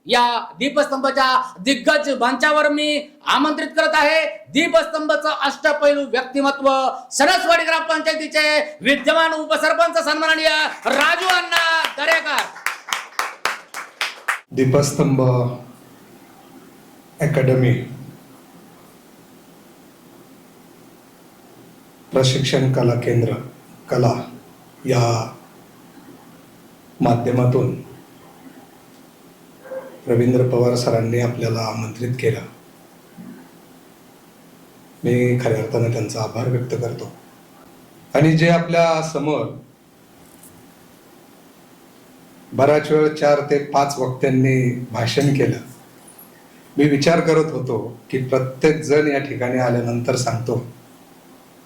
या दीपस्तंभाच्या दिग्गज मंचावर मी आमंत्रित करत आहे दीपस्तंभचं अष्टपैलू व्यक्तिमत्व सणसवाडी ग्रामपंचायतीचे विद्यमान उपसरपंच सन्माननीय राजू अण्णा दरेकर। दीपस्तंभ अकॅडमी प्रशिक्षण कला केंद्र कला या माध्यमातून रवींद्र पवार सरांनी आपल्याला आमंत्रित केलं। मी खऱ्या अर्थाने त्यांचा आभार व्यक्त करतो। आणि जे आपल्या समोर बराच वेळ 4 ते 5 वक्त्यांनी भाषण केलं, मी विचार करत होतो की प्रत्येक जण या ठिकाणी आल्यानंतर सांगतो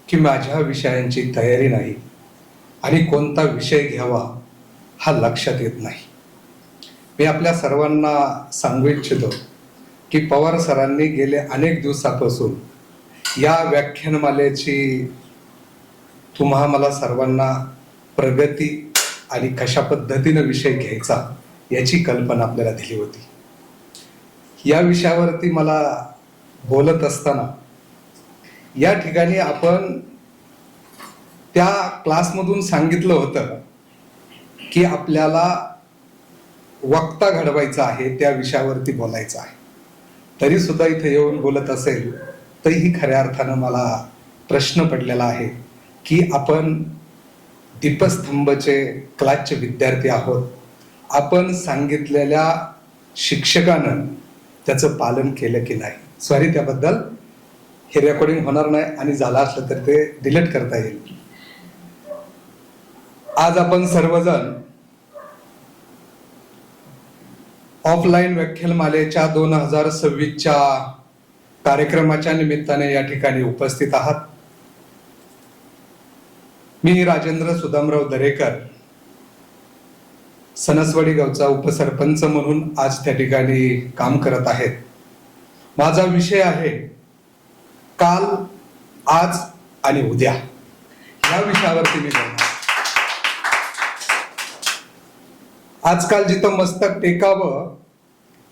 की माझ्या विषयांची तयारी नाही आणि कोणता विषय घ्यावा हा लक्षात येत नाही। मी आपल्या सर्वांना सांगू इच्छितो की पवार सरांनी गेले अनेक दिवसापासून या व्याख्यानमालेची तुम्हा मला सर्वांना प्रगती आणि कशा पद्धतीने विषय घ्यायचा याची कल्पना आपल्याला दिली होती। या विषयावरती मला बोलत असताना या ठिकाणी आपण त्या क्लासमधून सांगितलं होतं की आपल्याला वक्ता घडवायचा आहे, त्या विषयावरती बोलायचं आहे। तरी सुद्धा इथे येऊन बोलत असेल तरीही खऱ्या अर्थानं मला प्रश्न पडलेला आहे की आपण दीपस्तंभचे क्लासचे विद्यार्थी आहोत, आपण सांगितलेल्या शिक्षकानं त्याचं पालन केलं की नाही। सॉरी त्याबद्दल, हे रेकॉर्डिंग होणार नाही आणि झालं असलं तर ते डिलीट करता येईल। आज आपण सर्वजण ऑफलाईन व्याख्यानमालेच्या 2026च्या कार्यक्रमाच्या निमित्ताने या ठिकाणी उपस्थित आहात। मी राजेंद्र सुदामराव दरेकर सणसवाडी गावचा उपसरपंच म्हणून आज त्या ठिकाणी काम करत आहे। माझा विषय आहे काल, आज आणि उद्या या विषयावरती मी बोलणार। आजकाल जिथं मस्तक टेकावं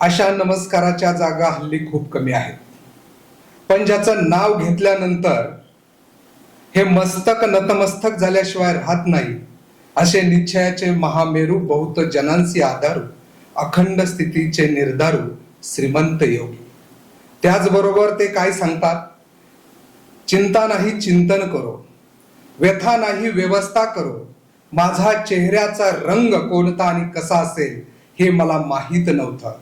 अशा नमस्काराच्या जागा हल्ली खूप कमी आहेत, पण ज्याचं नाव घेतल्यानंतर हे मस्तक नतमस्तक झाल्याशिवाय राहत नाही असे निश्चयाचे महामेरू बहुत जनांसी आधारू अखंड स्थितीचे निर्धारू श्रीमंत योगी। त्याचबरोबर ते काय सांगतात, चिंता नाही चिंतन करो, व्यथा नाही व्यवस्था करो, माझा चेहऱ्याचा रंग कोणता आणि कसा असेल हे मला माहीत नव्हतं,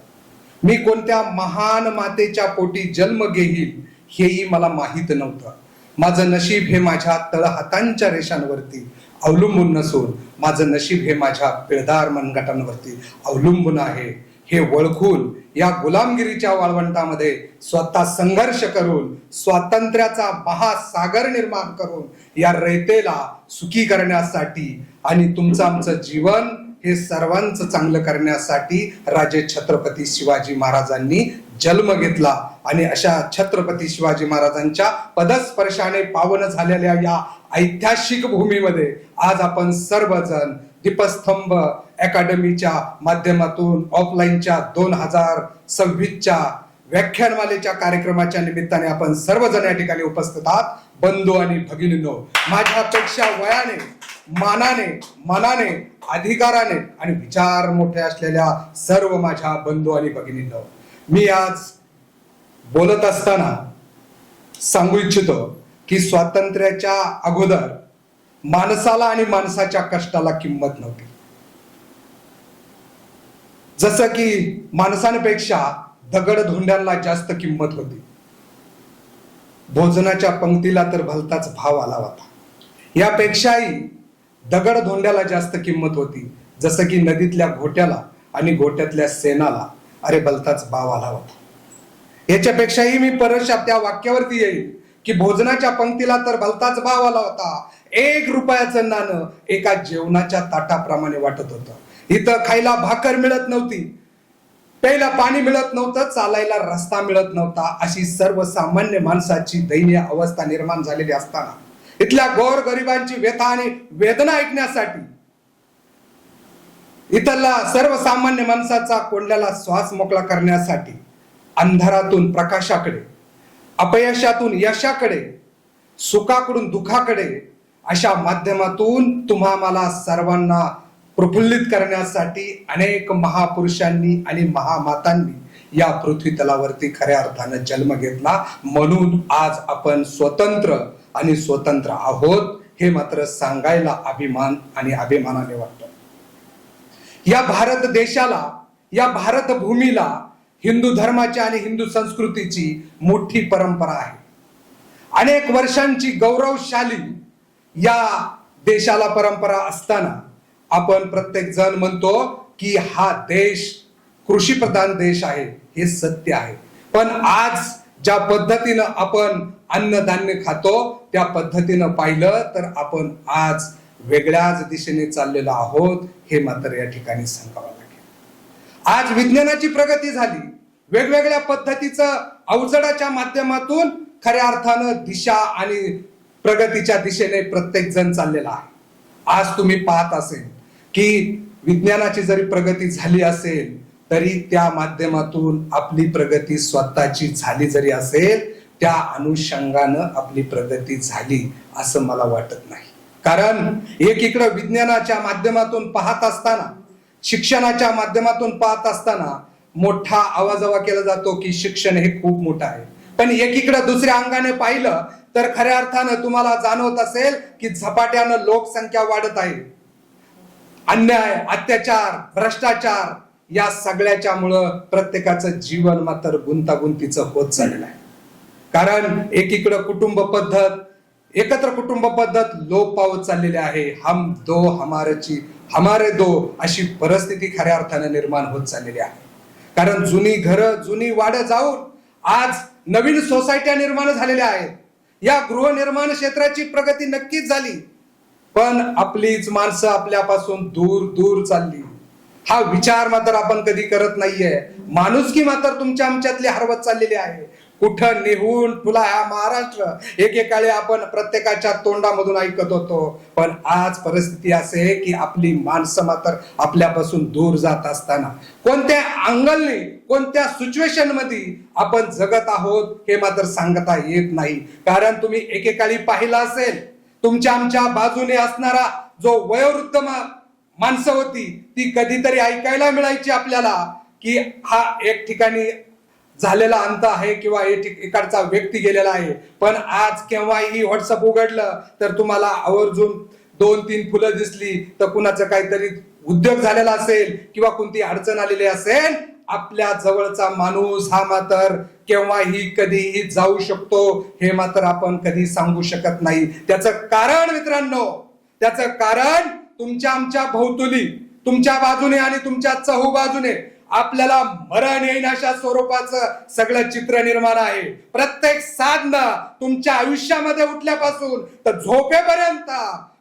मी कोणत्या महान मातेच्या पोटी जन्म घेईल हेही मला माहीत नव्हतं, माझं नशीब हे माझ्या तळहातांच्या रेषांवरती अवलंबून नसून माझं नशीब हे माझ्या पिळदार मनगटांवरती अवलंबून आहे हे ओळखून या गुलामगिरीच्या वाळवंटामध्ये स्वतः संघर्ष करून स्वातंत्र्याचा महासागर निर्माण करून या रयतेला सुखी करण्यासाठी आणि तुमचं आमचं जीवन हे सर्वांचं चांगलं करण्यासाठी राजे छत्रपती शिवाजी महाराजांनी जन्म घेतला। आणि अशा छत्रपती शिवाजी महाराजांच्या पदस्पर्शाने पावन झालेल्या या ऐतिहासिक भूमीमध्ये आज आपण सर्वजण दीपस्तंभ अकॅडमीच्या माध्यमातून ऑफलाईनच्या 2026च्या व्याख्यानमालेच्या कार्यक्रमाच्या निमित्ताने आपण सर्वजण या ठिकाणी उपस्थित आहात। बंधू आणि भगिनींनो, माझ्यापेक्षा वयाने, मानाने, मनाने, अधिकाराने आणि विचार मोठे असलेल्या सर्व माझ्या बंधू आणि भगिनींनो, मी आज बोलत असताना सांगू इच्छितो की स्वातंत्र्याच्या अगोदर माणसाला आणि माणसाच्या कष्टाला किंमत नव्हती। जसं की माणसांपेक्षा दगडधोंड्यांना जास्त किंमत होती, भोजनाच्या पंक्तीला तर भलताच भाव आला होता, यापेक्षाही दगडधोंड्याला जास्त किंमत होती। जसं की नदीतल्या घोट्याला आणि गोट्यातल्या सेनाला अरे भलताच भाव आला होता। याच्यापेक्षाही मी परत त्या वाक्यावरती येईल की भोजनाच्या पंक्तीला तर भलताच भाव आला होता, 1 रुपयाचं नाणं एका जेवणाच्या ताटाप्रमाणे वाटत होतं। इथं खायला भाकर मिळत नव्हती, प्यायला पाणी मिळत नव्हतं, चालायला रस्ता मिळत नव्हता, अशी सर्वसामान्य माणसाची दयनीय अवस्था निर्माण झालेली असताना इथल्या गोरगरिबांची व्यथा आणि वेदना ऐकण्यासाठी इथला सर्वसामान्य माणसाचा कोंडल्याला श्वास मोकळा करण्यासाठी अंधारातून प्रकाशाकडे, अपयशातून यशाकडे, सुखाकडून दुःखाकडे अशा माध्यमातून तुम्हा मला सर्वांना प्रफुल्लित करण्यासाठी अनेक महापुरुषांनी आणि महामातांनी या पृथ्वी तलावरती खऱ्या अर्थानं जन्म घेतला. म्हणून आज आपण स्वतंत्र आणि स्वतंत्र आहोत हे मात्र सांगायला अभिमान आणि अभिमानाने वाटतं. या भारत देशाला, या भारत भूमीला हिंदू धर्माच्या आणि हिंदू संस्कृतीची मोठी परंपरा आहे. अनेक वर्षांची गौरवशाली या देशाला परंपरा असताना आपण प्रत्येक जण म्हणतो की हा देश कृषी प्रधान देश आहे. हे सत्य आहे. पण आज ज्या पद्धतीनं आपण अन्नधान्य खातो त्या पद्धतीनं पाहिलं तर आपण आज वेगळ्याच दिशेने चाललेलो आहोत हे मात्र या ठिकाणी सांगावं लागेल. आज विज्ञानाची प्रगती झाली, वेगवेगळ्या पद्धतीचं अवजडाच्या माध्यमातून खऱ्या अर्थानं दिशा आणि प्रगतीच्या दिशेने प्रत्येक जण चाललेला आहे. आज तुम्ही पाहत असेल की विज्ञानाची जरी प्रगती झाली असेल तरी त्या माध्यमातून आपली प्रगती स्वतःची झाली जरी असेल त्या अनुषंगानं आपली प्रगती झाली असं मला वाटत नाही. कारण एकीकडे विज्ञानाच्या माध्यमातून पाहत असताना, शिक्षणाच्या माध्यमातून पाहत असताना मोठा आवाजावा केला जातो की शिक्षण हे खूप मोठं आहे. पण एकीकडे दुसऱ्या अंगाने पाहिलं तर खऱ्या अर्थानं तुम्हाला जाणवत असेल की झपाट्यानं लोकसंख्या वाढत आहे. अन्याय, अत्याचार, भ्रष्टाचार या सगळ्याच्या मुळे प्रत्येकाचं जीवन मात्र गुंतागुंतीचं होत चाललेलं आहे. कारण एकीकडे कुटुंब पद्धत, एकत्र कुटुंब पद्धत लोप पावत चाललेली आहे. हम दो हमारे दो अशी परिस्थिती खऱ्या अर्थानं निर्माण होत चाललेली आहे. कारण जुनी घरं, जुनी वाडं जाऊन आज नवीन सोसायट्या निर्माण झालेल्या आहेत. या गृहनिर्माण क्षेत्राची प्रगती नक्कीच झाली, पण आपलीच माणसं आपल्यापासून दूर दूर चालली. हा विचार मात्र आपण कधी करत नाहीये. माणुसकी मात्र तुमच्या आमच्यातली हरवत चाललेली आहे. कुठं निहून तुला हा महाराष्ट्र एकेकाळी आपण प्रत्येकाच्या तोंडामधून ऐकत होतो, पण आज परिस्थिती असे की आपली माणसं मात्र आपल्यापासून दूर जात असताना कोणत्या अँगलने, कोणत्या सिच्युएशन मध्ये आपण जगत आहोत हे मात्र सांगता येत नाही. कारण तुम्ही एकेकाळी पाहिलं असेल तुमच्या आमच्या बाजूने असणारा जो वयोवृद्ध माणसं होती ती कधीतरी ऐकायला मिळायची आपल्याला की हा एक ठिकाणी झालेला अंत आहे किंवा एकडचा व्यक्ती गेलेला आहे. पण आज केव्हाही व्हॉट्सअप उघडलं तर तुम्हाला आवर्जून 2-3 फुलं दिसली तर कुणाचं काहीतरी उद्योग झालेला असेल किंवा कोणती अडचण आलेली असेल. आपल्या जवळचा माणूस हा मात्र केव्हाही कधीही जाऊ शकतो हे मात्र आपण कधी सांगू शकत नाही. त्याचं कारण मित्रांनो, त्याचं कारण तुमच्या आमच्या भोवतुली, तुमच्या बाजूने आणि तुमच्या चहूबाजूने आपल्याला मरण येईन अशा स्वरूपाचं सगळं चित्र निर्माण आहे. प्रत्येक साधनं तुमच्या आयुष्यामध्ये उठल्यापासून तर झोपेपर्यंत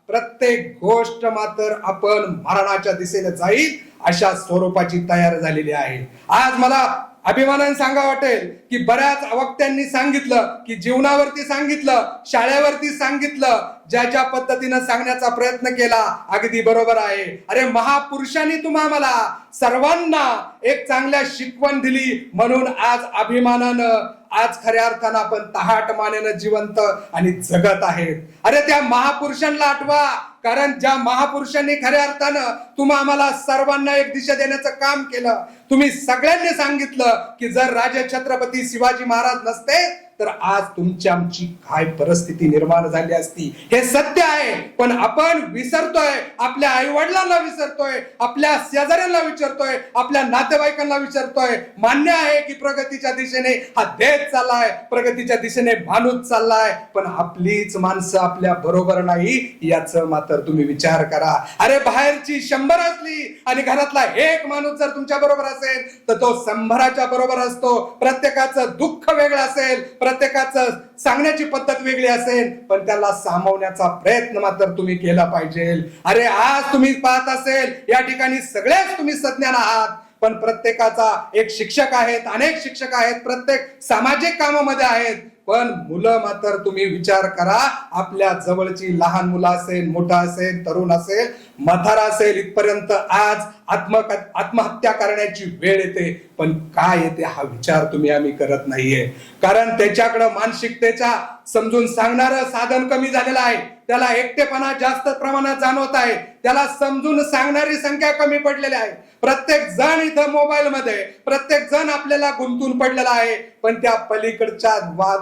प्रत्येक गोष्ट मात्र आपण मरणाच्या दिशेने जाईल अशा स्वरूपाची तयार झालेली आहे. आज मला अभिमानाने सांगा वाटेल की बऱ्याच वक्त्यांनी सांगितलं की जीवनावरती सांगितलं, शाळेवरती सांगितलं, ज्या ज्या पद्धतीनं सांगण्याचा प्रयत्न केला अगदी बरोबर आहे. अरे महापुरुषांनी तुम्हाला सर्वांना एक चांगल्या शिकवण दिली म्हणून आज अभिमानानं, आज खऱ्या अर्थानं आपण तहाट मानेनं जिवंत आणि जगत आहेत. अरे त्या महापुरुषांना आठवा, कारण ज्या महापुरुषांनी खऱ्या अर्थानं आम्हाला सर्वांना एक दिशा देण्याचं काम केलं. तुम्ही सगळ्यांनी सांगितलं की जर राजे छत्रपती शिवाजी महाराज नसते तर आज तुमची आमची काय परिस्थिती निर्माण झाली असती. हे सत्य आहे. पण आपण विसरतोय, आपल्या आई वडिलांना विसरतोय, आपल्या शेजाऱ्यांना विचारतोय, आपल्या नातेवाईकांना विचारतोय. मान्य आहे की प्रगतीच्या दिशेने हा देश चाललाय, प्रगतीच्या दिशेने माणूस चाललाय, पण आपलीच माणसं आपल्या बरोबर नाही याचं मात्र तुम्ही विचार करा. अरे बाहेरची 100 असली आणि घरातला एक माणूस जर तुमच्या बरोबर असेल तर तो 100च्या बरोबर असतो. प्रत्येकाचं दुःख वेगळं असेल, प्रत्येकाचं सांगण्याची पद्धत वेगळी असेल, पण त्याला सामावण्याचा प्रयत्न मात्र तुम्ही केला पाहिजे. अरे आज तुम्ही पाहत असेल या ठिकाणी सगळेच तुम्ही सज्ञान आहात, पण प्रत्येकाचा एक शिक्षक आहेत, अनेक शिक्षक आहेत, प्रत्येक सामाजिक कामामध्ये आहेत. पण मुलं मात्र तुम्ही विचार करा, आपल्या जवळची लहान मुलं असेल, मोठा असेल, तरुण असेल, म्हातारा असेल, इथपर्यंत आज आत्महत्या करण्याची वेळ येते. पण काय येते हा विचार आम्ही करत नाहीये. कारण त्याच्याकडे मानसिकतेचा समजून सांगणारं साधन कमी झालेलं आहे. त्याला एकटेपणा जास्त प्रमाणात जाणवत आहे. त्याला समजून सांगणारी संख्या कमी पडलेली आहे. प्रत्येक जण इथं मोबाईल मध्ये, प्रत्येक जण आपल्याला गुंतून पडलेला आहे. पण त्या पलीकडच्या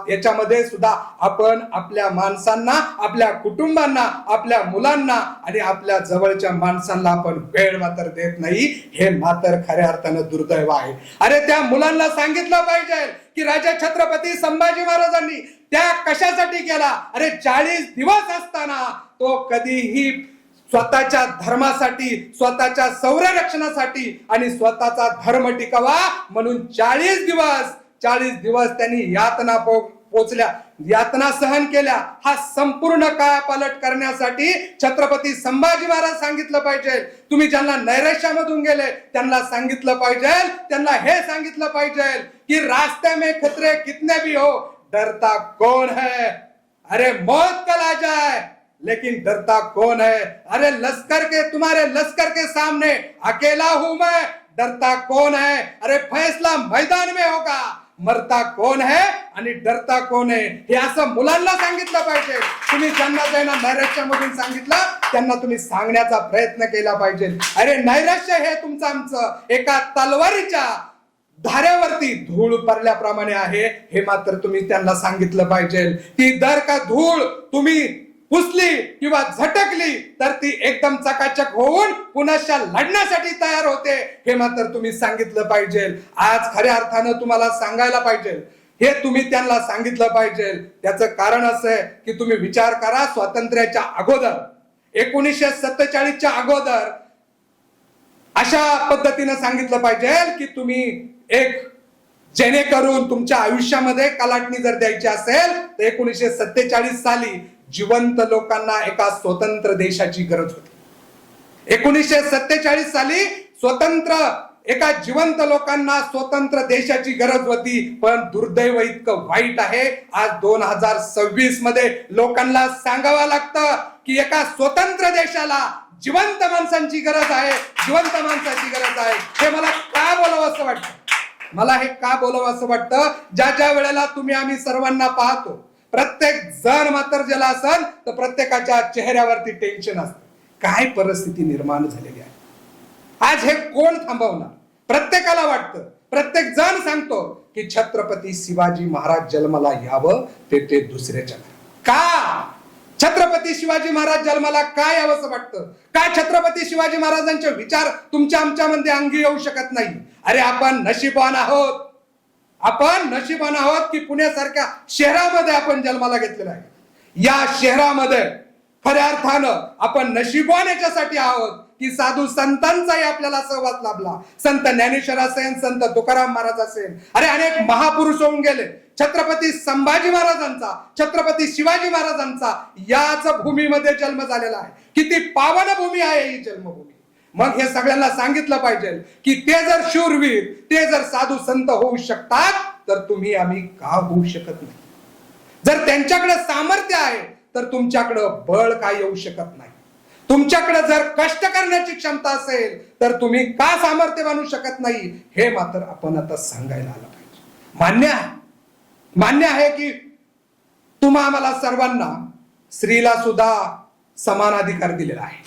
याच्यामध्ये सुद्धा आपण आपल्या माणसांना, आपल्या कुटुंबांना, आपल्या मुलांना आणि आपल्या जवळच्या माणसांना आपण वेळ मात्र देत नाही. हे मात्र खऱ्या अर्थानं दुर्दैव आहे. अरे त्या मुलांना सांगितलं पाहिजे की राजा छत्रपती संभाजी महाराजांनी त्या कशासाठी केला. अरे 40 दिवस असताना तो कधीही स्वतःच्या धर्मासाठी, स्वतःच्या संरक्षणासाठी आणि स्वतःचा धर्म टिकावा म्हणून 40 दिवस त्यांनी यातना पोचल्या, यातना सहन केल्या. हा संपूर्ण कायापालट करण्यासाठी छत्रपती संभाजी महाराज सांगितलं पाहिजे. तुम्ही ज्यांना नैराश्यामधून गेले त्यांना सांगितलं पाहिजे, त्यांना हे सांगितलं पाहिजे की रास्ते में खतरे कितने भी हो, डरता कौन है. अरे मौत कल आ जाए लेकिन डरता कौन है. अरे तुम्हारे लश्कर के सामने अकेला हूं मैं, डरता कौन है. अरे फैसला मैदान में होगा, मरता कोण है आणि डरता कोण आहे. हे असं मुलांना सांगितलं पाहिजे. तुम्ही ज्यांना ज्यांना नैराश्यामधून सांगितलं त्यांना तुम्ही सांगण्याचा प्रयत्न केला पाहिजे. अरे नैराश्य हे तुमचं आमचं एका तलवारीच्या धाऱ्यावरती धूळ पडल्याप्रमाणे आहे. हे मात्र तुम्ही त्यांना सांगितलं पाहिजे. ती दर का धूळ तुम्ही पुसली किंवा झटकली तर ती एकदम चकाचक होऊन पुन्हा लढण्यासाठी तयार होते. हे मात्र तुम्ही सांगितलं पाहिजे. आज खऱ्या अर्थानं तुम्हाला सांगायला पाहिजे. हे तुम्ही त्यांना सांगितलं पाहिजे. त्याचं कारण असं आहे की तुम्ही विचार करा, स्वातंत्र्याच्या अगोदर 1947च्या अगोदर अशा पद्धतीनं सांगितलं पाहिजे की तुम्ही एक जेणेकरून तुमच्या आयुष्यामध्ये कलाटणी जर द्यायची असेल तर 1947 साली जिवंत लोकांना एका स्वतंत्र देशाची गरज होती. 1947 साली स्वतंत्र एका जिवंत लोकांना स्वतंत्र देशाची गरज होती. पण दुर्दैव इतकं वाईट आहे, आज 2026 मध्ये लोकांना सांगावं लागतं की एका स्वतंत्र देशाला जिवंत माणसांची गरज आहे, जिवंत माणसाची गरज आहे. हे मला का बोलावं असं वाटतं, मला हे का बोलावं असं वाटतं. ज्या वेळेला तुम्ही आम्ही सर्वांना पाहतो, प्रत्येक जण मात्र ज्याला असेल तर प्रत्येकाच्या चेहऱ्यावरती टेन्शन असतं. काय परिस्थिती निर्माण झालेली आहे. आज हे कोण थांबवणार. प्रत्येकाला वाटतं, प्रत्येक जण सांगतो की छत्रपती शिवाजी महाराज जन्माला यावं ते दुसऱ्याच्या का. छत्रपती शिवाजी महाराज जन्माला काय यावं असं वाटतं का. छत्रपती शिवाजी महाराजांचे विचार तुमच्या आमच्यामध्ये अंगी येऊ शकत नाही. अरे आपण नशीबवान आहोत, आपण नशीबवान आहोत की पुण्यासारख्या शहरामध्ये आपण जन्माला घेतलेला आहे. या शहरामध्ये खऱ्या अर्थानं आपण नशीबवान याच्यासाठी आहोत की साधू संतांचाही आपल्याला सहवास लाभला. संत ज्ञानेश्वर असेल, संत तुकाराम महाराज असेल, अरे अनेक महापुरुष होऊन गेले. छत्रपती संभाजी महाराजांचा, छत्रपती शिवाजी महाराजांचा याच भूमीमध्ये जन्म झालेला आहे. किती पावन भूमी आहे ही जन्मभूमी. मग हे सगळ्यांना सांगितलं पाहिजे की ते जर शूरवीर, ते जर साधू संत होऊ शकतात तर तुम्ही आम्ही का होऊ शकत नाही. जर त्यांच्याकडे सामर्थ्य आहे तर तुमच्याकडे बळ का येऊ शकत नाही. तुमच्याकडे जर कष्ट करण्याची क्षमता असेल तर तुम्ही का सामर्थ्य बनवू शकत नाही. हे मात्र आपण आता सांगायला आलं पाहिजे. मान्य आहे की तुम्हा आम्हाला सर्वांना स्त्रीला सुद्धा समान अधिकार दिलेला आहे,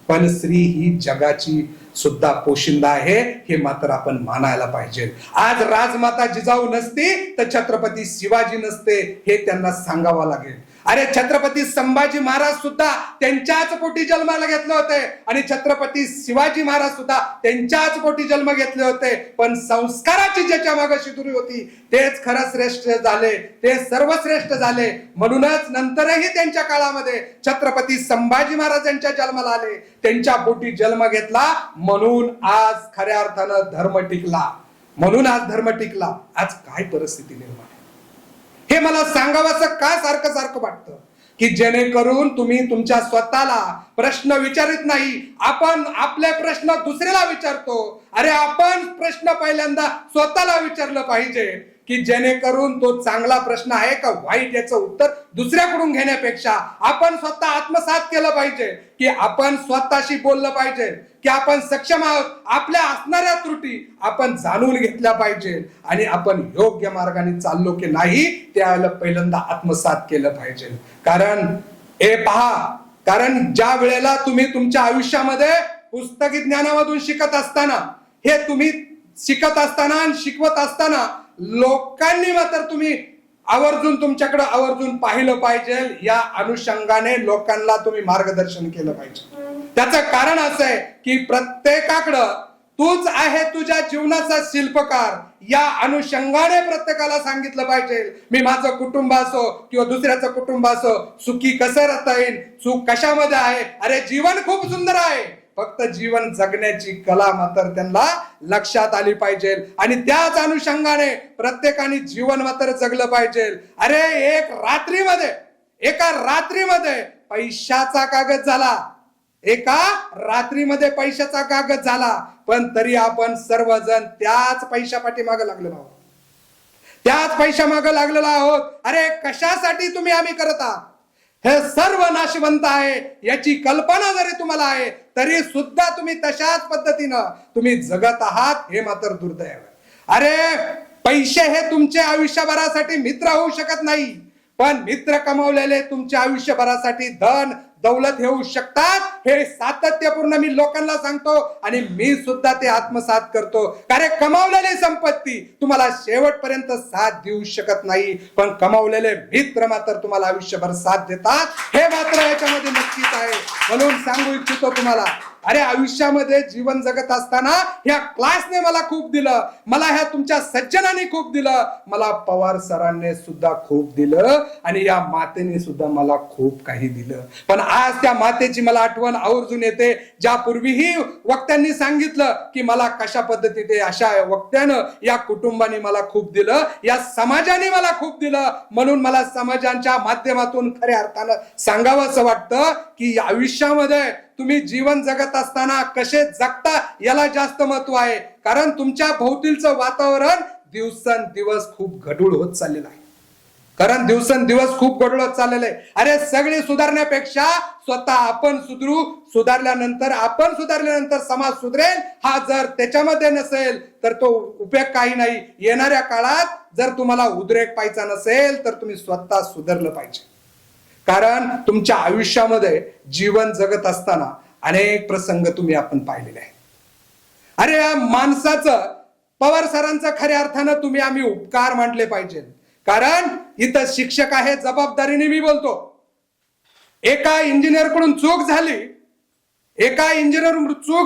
पण स्त्री ही जगाची सुद्धा पोशिंदा आहे. हे मात्र आपण मानायला पाहिजे. आज राजमाता जिजाऊ नसती तर छत्रपती शिवाजी नसते, हे त्यांना सांगावं लागेल. अरे छत्रपती संभाजी महाराज सुद्धा त्यांच्याच पोटी जन्माला घेतले होते आणि छत्रपती शिवाजी महाराज सुद्धा त्यांच्याच पोटी जन्म घेतले होते. पण संस्काराची ज्याच्या मागे शिदुरी होती तेच खरं श्रेष्ठ झाले, ते सर्वश्रेष्ठ झाले. म्हणूनच नंतरही त्यांच्या काळामध्ये छत्रपती संभाजी महाराजांच्या जन्माला आले, त्यांच्या पोटी जन्म घेतला. म्हणून आज खऱ्या अर्थानं धर्म टिकला, म्हणून आज धर्म टिकला. आज काय परिस्थिती निर्माण, हे मला सांगावंसं का सारखं वाटतं. की जेणेकरून तुम्ही तुमच्या स्वतःला प्रश्न विचारित नाही, आपण आपले प्रश्न दुसऱ्याला विचारतो. अरे आपण प्रश्न पहिल्यांदा स्वतःला विचारलं पाहिजे की जेणेकरून तो चांगला प्रश्न आहे का वाईट याचं उत्तर दुसऱ्याकडून घेण्यापेक्षा आपण स्वतः आत्मसात केलं पाहिजे, की आपण स्वतःशी बोललं पाहिजे की आपण सक्षम आहोत, आपल्या असणाऱ्या त्रुटी आपण जाणून घेतल्या पाहिजे आणि आपण योग्य मार्गाने चाललो की नाही त्याला पहिल्यांदा आत्मसात केलं पाहिजे. कारण ज्या वेळेला तुम्ही तुमच्या आयुष्यामध्ये पुस्तकी ज्ञानामधून शिकत असताना, हे तुम्ही शिकत असताना आणि शिकवत असताना लोकांनी मात्र तुम्ही आवर्जून तुमच्याकडे आवर्जून पाहिलं पाहिजे, या अनुषंगाने लोकांना तुम्ही मार्गदर्शन केलं पाहिजे. त्याचं कारण असं आहे की प्रत्येकाकडं तूच आहे तुझ्या जीवनाचा शिल्पकार, या अनुषंगाने प्रत्येकाला सांगितलं पाहिजे. मी माझं कुटुंब असो किंवा दुसऱ्याचं कुटुंब असो, सुखी कसं राहता येईल, सुख कशामध्ये आहे. अरे जीवन खूप सुंदर आहे, फक्त जीवन जगण्याची कला मात्र त्यांना लक्षात आली पाहिजे आणि त्याच अनुषंगाने प्रत्येकाने जीवन मात्र जगलं पाहिजे. अरे एका रात्रीमध्ये पैशाचा कागद झाला, एका रात्रीमध्ये पैशाचा कागद झाला, पण तरी आपण सर्वजण त्याच पैशा पाठीमागे लागलेलो आहोत, त्याच पैशा मागे लागलेलो आहोत. अरे कशासाठी तुम्ही आम्ही करत आहात, हे सर्व नाशवंत आहे याची कल्पना जरी तुम्हाला आहे तरी सुद्धा तुम्ही तशाच पद्धतीनं तुम्ही जगत आहात, हे मात्र दुर्दैव आहे. अरे पैसे हे तुमच्या आयुष्यभरासाठी मित्र होऊ शकत नाही, पण मित्र कमावलेले तुमच्या आयुष्यभरासाठी धन दौलत होऊ शकतात. हे सातत्यपूर्ण मी लोकांना सांगतो आणि मी सुद्धा ते आत्मसात करतो. कारण कमावलेली संपत्ती तुम्हाला शेवटपर्यंत साथ देऊ शकत नाही, पण कमावलेले मित्र मात्र तुम्हाला आयुष्यभर साथ देतात, हे मात्र याच्यामध्ये नक्कीच आहे. म्हणून सांगू इच्छितो तुम्हाला, अरे आयुष्यामध्ये जीवन जगत असताना ह्या क्लासने मला खूप दिलं, मला ह्या तुमच्या सज्जनाने खूप दिलं, मला पवार सरांनी सुद्धा खूप दिलं आणि या मातेने सुद्धा मला खूप काही दिलं. पण आज त्या मातेची मला आठवण आवर्जून येते, ज्या पूर्वीही वक्त्यांनी सांगितलं की मला कशा पद्धतीने अशा वक्त्यानं या कुटुंबाने मला खूप दिलं, या समाजाने मला खूप दिलं. म्हणून मला समाजाच्या माध्यमातून खऱ्या अर्थानं सांगावं असं वाटतं की आयुष्यामध्ये तुम्ही जीवन जगत असताना कसे जगता याला जास्त महत्व आहे. कारण तुमच्या भोवतीलचं वातावरण दिवसेंदिवस खूप गढूळ होत चाललेलं आहे, अरे सगळे सुधारण्यापेक्षा स्वतः आपण सुधारल्यानंतर समाज सुधरेल. हा जर त्याच्यामध्ये नसेल तर तो उपयोग काही नाही. येणाऱ्या काळात जर तुम्हाला उद्रेक पाहायचा नसेल तर तुम्ही स्वतः सुधारलं पाहिजे. कारण तुमच्या आयुष्यामध्ये जीवन जगत असताना अनेक प्रसंग आपण पाहिलेले आहेत. अरे या माणसाचं, पवार सरांचं खऱ्या अर्थानं आम्ही उपकार मानले पाहिजे. कारण इथं शिक्षक आहे, जबाबदारीने मी बोलतो. एका इंजिनियर कडून चूक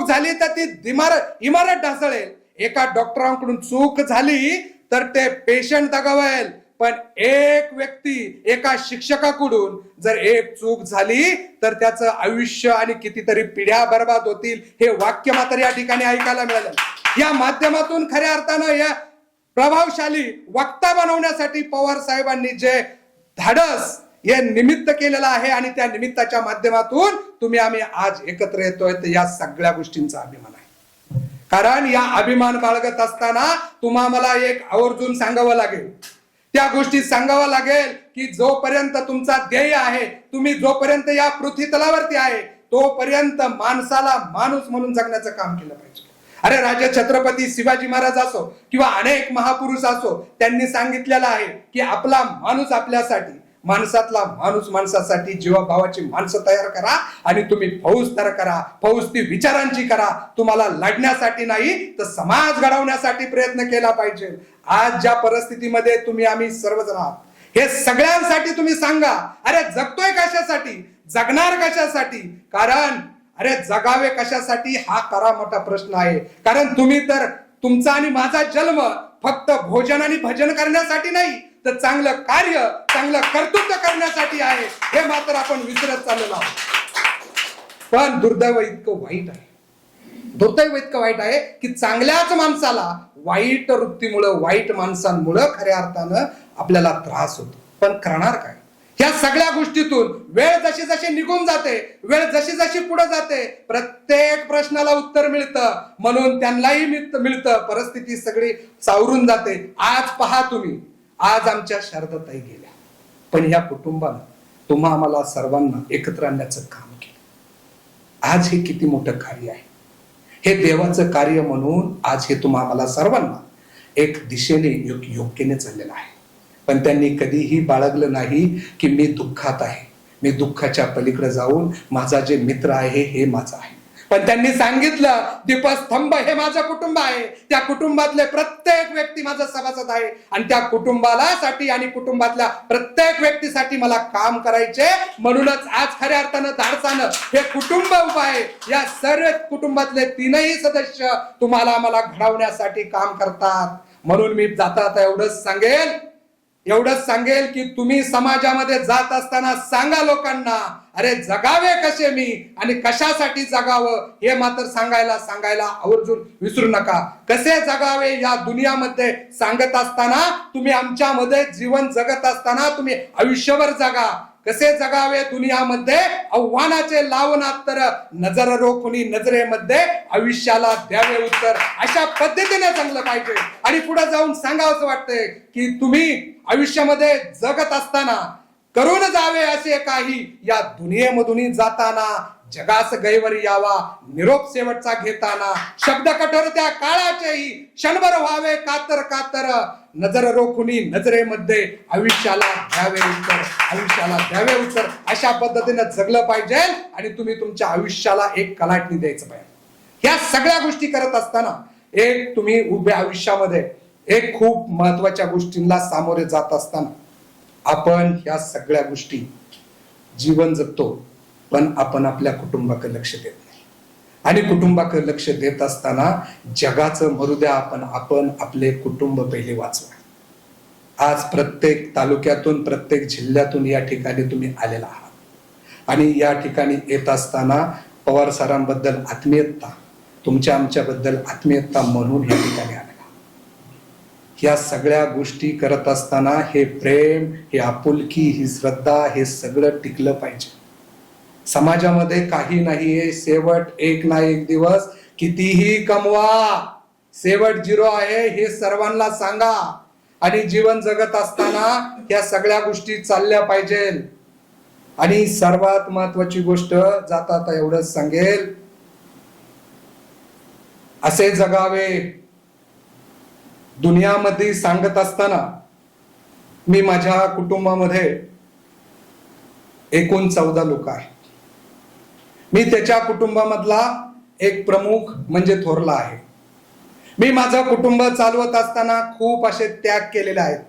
झाली तर ती इमारत ढासळेल. एका डॉक्टरांकडून चूक झाली तर ते पेशंट दगावेल. पण एक व्यक्ती, एका शिक्षकाकडून जर एक चूक झाली तर त्याचं आयुष्य आणि कितीतरी पिढ्या बर्बाद होतील, हे वाक्य मात्र या ठिकाणी ऐकायला मिळालं. या माध्यमातून खऱ्या अर्थानं या प्रभावशाली वक्ता बनवण्यासाठी पवार साहेबांनी जे धाडस हे निमित्त केलेलं आहे आणि त्या निमित्ताच्या माध्यमातून आम्ही आज एकत्र येतोय, तर या सगळ्या गोष्टींचा अभिमान आहे. कारण या अभिमान बाळगत असताना तुम्हाला एक आवर्जून सांगावं लागेल, त्या गोष्टी सांगावं लागेल की जोपर्यंत तुमचा ध्येय आहे, तुम्ही जोपर्यंत या पृथ्वी तलावरती आहे, तोपर्यंत माणसाला माणूस म्हणून जगण्याचं काम केलं पाहिजे. अरे राजा छत्रपती शिवाजी महाराज असो किंवा अनेक महापुरुष असो, त्यांनी सांगितलेलं आहे की आपला माणूस आपल्यासाठी, माणसातला माणूस माणसासाठी जीवाभावाची माणसं तयार करा आणि तुम्ही फौज तयार करा. फौज ती विचारांची करा, तुम्हाला लढण्यासाठी नाही तर समाज घडवण्यासाठी प्रयत्न केला पाहिजे. आज ज्या परिस्थितीमध्ये आम्ही सर्वजण आहात, हे सगळ्यांसाठी तुम्ही सांगा, अरे जगतोय कशासाठी, जगणार कशासाठी. कारण अरे जगावे कशासाठी हा खरा मोठा प्रश्न आहे. कारण तुम्ही तर तुमचा आणि माझा जन्म फक्त भोजन आणि भजन करण्यासाठी नाही, तर चांगलं कार्य, चांगलं कर्तृत्व करण्यासाठी आहे, हे मात्र आपण विसरत चाललेलो आहोत. पण दुर्दैव इतकं वाईट आहे की चांगल्याच माणसाला वाईट वृत्तीमुळं, वाईट माणसांमुळं खऱ्या अर्थानं आपल्याला त्रास होतो. पण करणार काय, ह्या सगळ्या गोष्टीतून वेळ जशी जशी निघून जाते, वेळ जशी जशी पुढे जाते, प्रत्येक प्रश्नाला उत्तर मिळतं, म्हणून त्यांनाही मिळतं. परिस्थिती सगळी सावरून जाते. आज पहा तुम्ही, आज आमच्या शारदाताई गेल्या, पण ह्या कुटुंबानं तुम्हा आम्हाला सर्वांना एकत्र आणण्याचं काम केलं. आज हे किती मोठं कार्य आहे. हे देवाचं कार्य म्हणून आज हे तुम्हा आम्हाला सर्वांना एक दिशेने योग्यने चाललेलं आहे. पण त्यांनी कधीही बाळगलं नाही की मी दुःखात आहे, मी दुःखाच्या पलीकडे जाऊन माझा जे मित्र आहे हे माझा आहे. पण त्यांनी सांगितलं दीपस्तंभ हे माझं कुटुंब आहे, त्या कुटुंबातले प्रत्येक व्यक्ती माझा सभासद आहे, आणि त्या कुटुंबाला साठी आणि कुटुंबातल्या प्रत्येक व्यक्तीसाठी मला काम करायचे. म्हणूनच आज खऱ्या अर्थानं धाडसानं हे कुटुंब उभं आहे. या सर्व कुटुंबातले तीनही सदस्य तुम्हाला आम्हाला घडवण्यासाठी काम करतात. म्हणून मी जाता एवढंच सांगेल की तुम्ही समाजामध्ये जात असताना सांगा लोकांना, अरे जगावे कसे मी आणि कशासाठी जगावं हे मात्र सांगायला आवर्जून विसरू नका. कसे जगावे या दुनियामध्ये सांगत असताना तुम्ही आमच्यामध्ये जीवन जगत असताना तुम्ही आयुष्यभर जगा. कसे जगावे दुनियामध्ये आव्हानाचे लावणात तर नजर रोखुनी नजरेमध्ये आयुष्याला द्यावे उत्तर. अशा पद्धतीने जगलं पाहिजे. आणि पुढे जाऊन सांगावंसं वाटतंय की तुम्ही आयुष्यामध्ये जगत असताना करून जावे असे काही, या दुनियेमधून जाताना जगास गैवर यावा निरोप शेवटचा घेताना. शब्द कठोर त्या काळाचेही क्षणभर व्हावे कातर नजर रोखुनी नजरेमध्ये आयुष्याला द्यावे उत्तर. अशा पद्धतीने जगलं पाहिजे आणि तुम्ही तुमच्या आयुष्याला एक कलाटणी द्यायचं पाहिजे. ह्या सगळ्या गोष्टी करत असताना एक तुम्ही उभ्या आयुष्यामध्ये एक खूप महत्वाच्या गोष्टींना सामोरे जात असताना आपण ह्या सगळ्या गोष्टी जीवन जगतो, पण आपण आपल्या कुटुंबाकडे लक्ष देत नाही. आणि कुटुंबाकडे लक्ष देत असताना जगाचं मरू द्या, आपण आपले कुटुंब पहिले वाचवा. आज प्रत्येक तालुक्यातून प्रत्येक जिल्ह्यातून या ठिकाणी तुम्ही आलेला आहात आणि या ठिकाणी येत असताना पवार सरांबद्दल आत्मीयता, तुमच्या आमच्याबद्दल आत्मीयता म्हणून या ठिकाणी आलेला. या सगळ्या गोष्टी करत असताना हे प्रेम, हे आपुलकी, ही श्रद्धा, हे सगळं टिकलं पाहिजे. समाजामध्ये काही नाहीये, शेवट एक ना एक दिवस कितीही कमवा शेवट 0 आहे हे सर्वांना सांगा. आणि जीवन जगत असताना या सगळ्या गोष्टी चालल्या पाहिजे. आणि सर्वात महत्वाची गोष्ट जाता एवढंच सांगेल, असे जगावे दुनियामध्ये सांगत असताना मी माझ्या कुटुंबामध्ये एकूण 14 लोक आहेत. मी त्याच्या कुटुंबामधला एक प्रमुख म्हणजे थोरला आहे. मी माझं कुटुंब चालवत असताना खूप असे त्याग केलेले आहेत.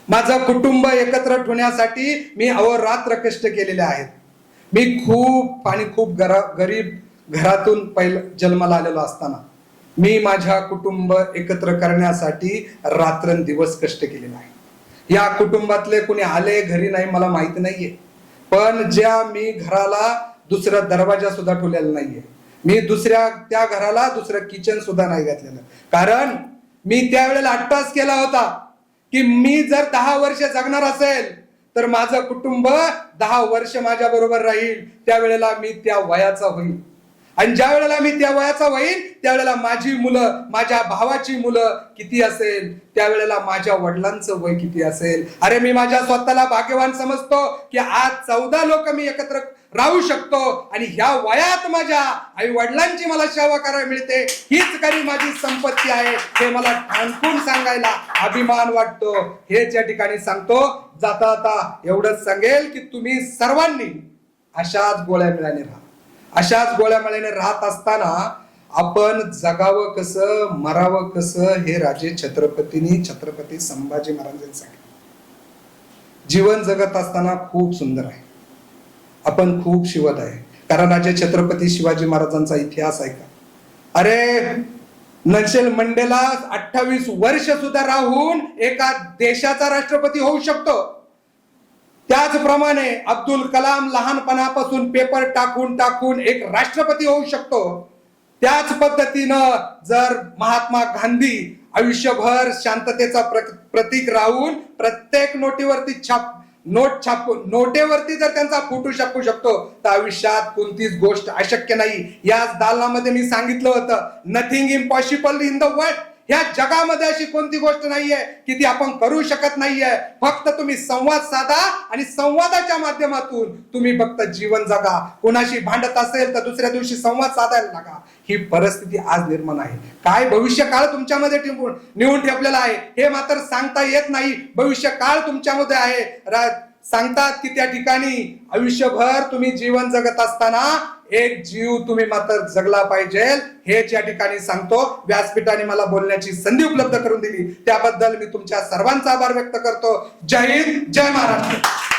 माझं कुटुंब एकत्र ठेवण्यासाठी मी अहोरात्र कष्ट केलेले आहेत. मी खूप गरीब घरातून पहिलं जन्माला आलेलो असताना मी माझ्या कुटुंब एकत्र करण्यासाठी रात्रंदिवस कष्ट केलेले आहे. या कुटुंबातले कोणी आले घरी नाही मला माहित नाहीये, पण मी घराला दुसरा दरवाजा सुद्धा ठेवलेला नाहीये. मी त्या घराला दुसरं किचन सुद्धा नाही घातलेलं, कारण मी त्यावेळेला अट्टास केला होता की मी जर 10 वर्ष जगणार असेल तर माझं कुटुंब 10 वर्ष माझ्या बरोबर राहील. त्यावेळेला मी त्या वयाचा होईल, आणि ज्या वेळेला मी त्या वयाचा होईल त्यावेळेला माझी मुलं, माझ्या भावाची मुलं किती असेल, त्यावेळेला माझ्या वडिलांचं वय किती असेल. अरे मी माझ्या स्वतःला भाग्यवान समजतो की आज 14 लोक मी एकत्र राहू शकतो आणि ह्या वयात माझ्या आई वडिलांची मला सेवा करायला मिळते. हीच खरी माझी संपत्ती आहे हे मला ठाणकून सांगायला अभिमान वाटतो. हेच या ठिकाणी सांगतो. जाता एवढंच सांगेल की तुम्ही सर्वांनी अशाच गोळ्यामेळ्याने राहा. अशाच गोळ्यामेळ्याने राहत असताना आपण जगावं कसं, मरावं कसं हे राजे छत्रपती संभाजी महाराजांनी सांगितलं. जीवन जगत असताना खूप सुंदर आहे, आपण खूप शिवत आहे. कारण राजे छत्रपती शिवाजी महाराजांचा इतिहास आहे का? अरे नेल्सन मंडेला 28 वर्ष सुद्धा राहून एका देशाचा राष्ट्रपती होऊ शकतो. त्याचप्रमाणे अब्दुल कलाम लहानपणापासून पेपर टाकून एक राष्ट्रपती होऊ शकतो. त्याच पद्धतीनं जर महात्मा गांधी आयुष्यभर शांततेचा प्रतीक राहून प्रत्येक नोटीवरती नोट छापून नोटेवरती जर त्यांचा फोटो छापू शकतो तर आयुष्यात कोणतीच गोष्ट अशक्य नाही. याच दालनामध्ये मी सांगितलं होतं, nothing impossible in the world. या जगामध्ये अशी कोणती गोष्ट नाहीये की ती आपण करू शकत नाहीये. फक्त तुम्ही संवाद साधा आणि संवादाच्या माध्यमातून तुम्ही फक्त जीवन जगा. कोणाशी भांडत असेल तर दुसऱ्या दिवशी संवाद साधायला लागा. ही परिस्थिती आज निर्माण आहे. काय भविष्य काळ तुमच्यामध्ये नेऊन ठेवलेला आहे हे मात्र सांगता येत नाही. भविष्य काळ तुमच्यामध्ये आहे. सांगतात की त्या ठिकाणी आयुष्यभर तुम्ही जीवन जगत असताना एक जीव तुम्ही मात्र जगला पाहिजे. हे या ठिकाणी सांगतो. व्यासपीठाने मला बोलण्याची संधी उपलब्ध करून दिली त्याबद्दल मी तुमच्या सर्वांचा आभार व्यक्त करतो. जय हिंद, जय महाराष्ट्र.